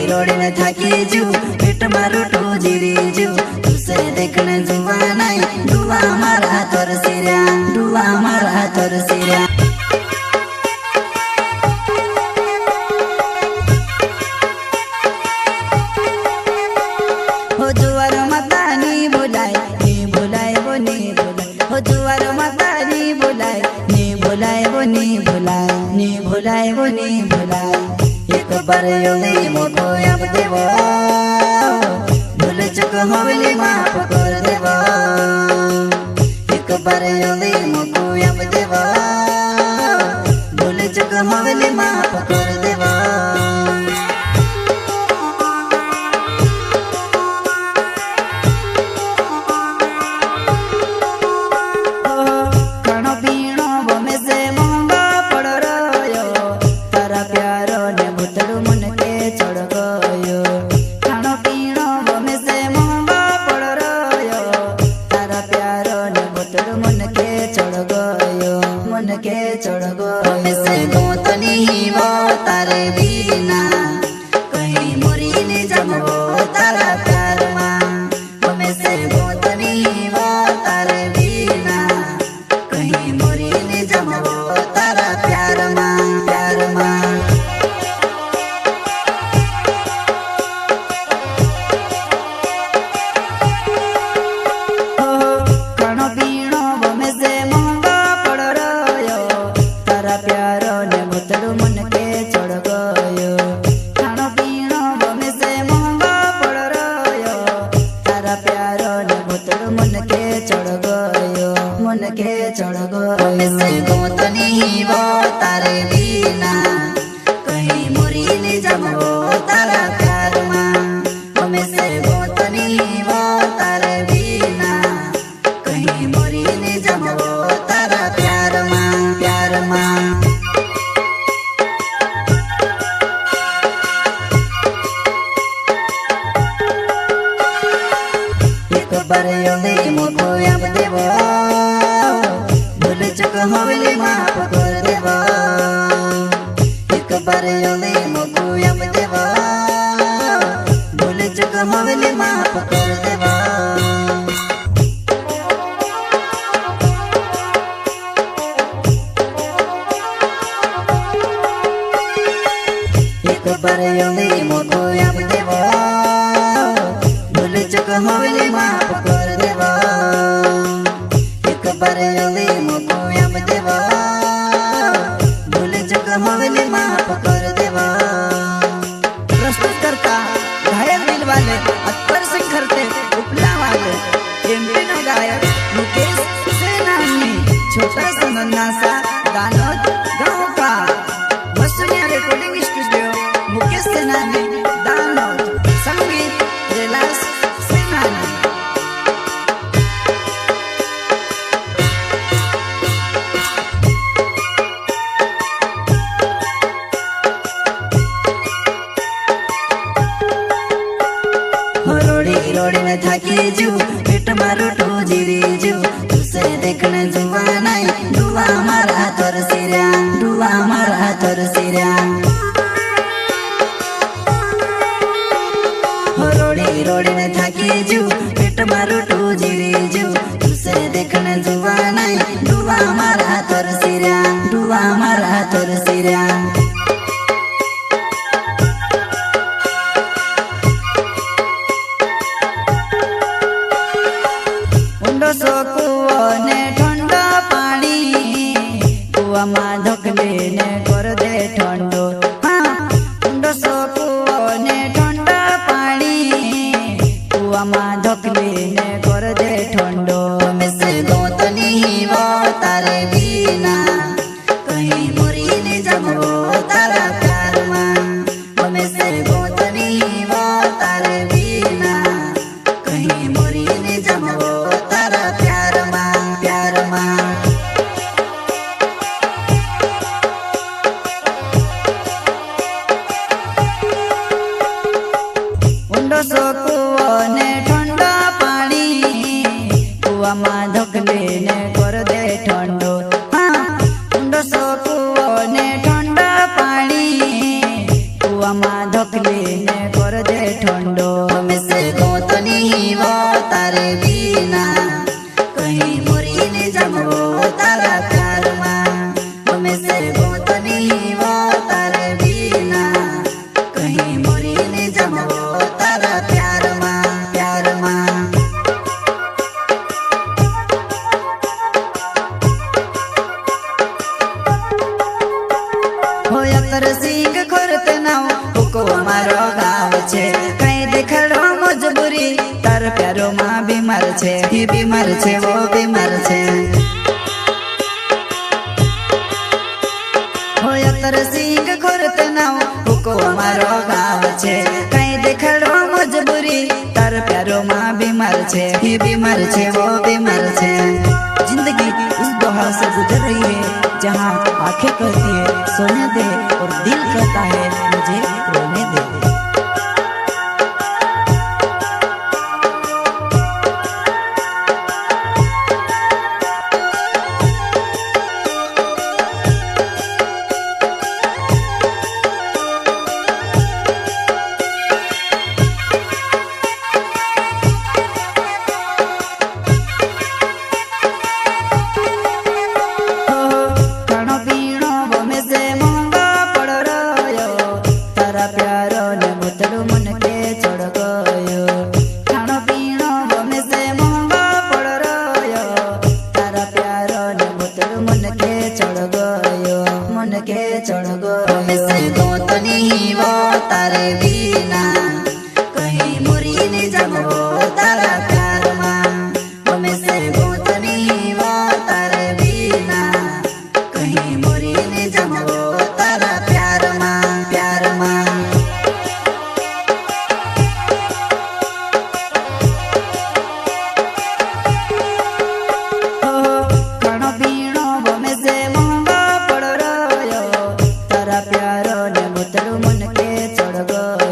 रोड़ी में थाकी जू पेट मारू टू जीरी जू तुसे देखने जुआ नहीं डुआ मारा तोर सिरा डुआ मारा तोर सिरा हो जुआर माता नी बुलाए वो नी बुलाए हो जुआर माता नी बुलाए वो नी बुलाए नी बुलाए वो नी बुलाए एक बार योली मोको अब देवो भूल चुक होली माफ कर देवो एक बार योली मोको अब देवो भूल चुक होली माफ कर देवो चढ़ गो से गोतनी वो तारे बिना कहीं मुरी ने जमो तारा प्यार माँ में से गोतनी वो तारे बिना कहीं मुरी ने जमो तारा प्यार माँ प्यार माँ प्यारो ने मुतड़ू मन के चढ़ गयो खानो पीनो बमे से महंगा पड़ रयो तारा प्यारो ने मुतड़ू मन के चढ़ गयो से गोतनी वो तारे बिना कहीं मुरी ने जमो तारा प्यार माँ बमे से गोतनी वो तारे बिना कहीं मुरी ने जमो तारा प्यार माँ प्यार माँ बार योली मोको अब देवो भूल चुक होली माफ कर देवो एक बार योली मोको अब देवो भूल चुक होली माफ कर देवो एक बार योली मोको अब देवो भूल चुक होली माफ कर देवो एक बार योली मोको अब देवो भूल चुक होली माफ कर देवो प्रस्तुत करता घायल दिल वाले अत्तर सिंह खरते उपला वाले एमपी नो गायक मुकेश सेनानी छोटा सा नन्हा सा दानोद गाँव का वसुनिया रिकॉर्डिंग स्टूडियो मुकेश सेनानी दानोद संगीत रिलास सेनानी रोड़ी रोड़ी में थाकी जू पेट मारू टू जीरी जू तुसे देखने जुआ नहीं डुआ मारा तोर सिरा डुआ मारा तोर सिरा रोड़ी रोड़ी में थाकी जू पेट मारू टू जीरी जू तुसे देखने जुआ नहीं डुआ मारा तोर सिरा डुआ मारा तोर सिरा सो कुओ ने ठंडा पानी कुआ में धोकले ने कर दे ठंडो हाँ सो कुओ ने ठंडा पानी कुआ में धोकले ने कर दे ठंडो में से गोतनी वो तारे बिना कहीं मुरी ने जमो ढोकली ने कर दे ठंडो हमसे गोत नहीं वो तारे बिना कहीं मुरी ने जमो तारा प्यार माँ हमसे गोत नहीं वो तारे बिना कहीं मुरी ने जमो तारा प्यार माँ प्यार माँ सिंह खोरत नाव हुको मारो गाँव छे कहीं देखड़ो मजबूरी तार प्यारो माँ बीमार छे ही बीमार छे वो बीमार छे होयतर सिंह खोरत नाव हुको मारो गाँव छे कहीं देखड़ो मजबूरी तार प्यारो माँ बीमार छे ही बीमार छे वो बीमार छे जिंदगी उस दोहा से गुजर रही है जहाँ आंखें कहती है सोने दे और दिल कहता है मुझे रोने दे। चढ़ गो तो नहीं वो तारे बिना कहीं मुरी नहीं जमो तारा प्यार माँ हमें से गो तो नहीं वो तारे बिना कहीं मुरी नहीं जमो तारा प्यार माँ प्यार माँ खानो पीनो हमें से प्यारो ने मुतड़ो मन के चढ़ गो।